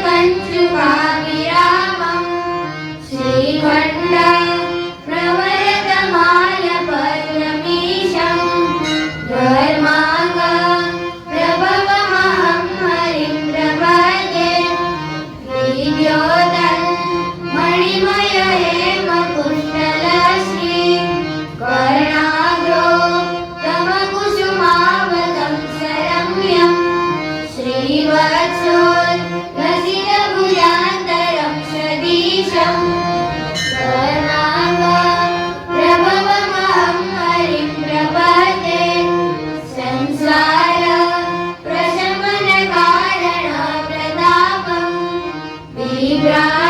कञ्चुकाभिरामं श्रीखण्ड प्रवरतमालपद्ममीशं धर्माङ्ग प्रभवमहं हरिं प्रपद्ये दिव्योदन् मणिमय हेमकुण्डलश्री कर्णाग्रो तमकुसुमावतं सरम्यं श्रीवत्सोल्लसितभुजान्तरं सदीशं कर्णाङ्ग प्रभवमहं हरिं प्रपद्ये संसार प्रशमनकारणप्रतापं विभ्रा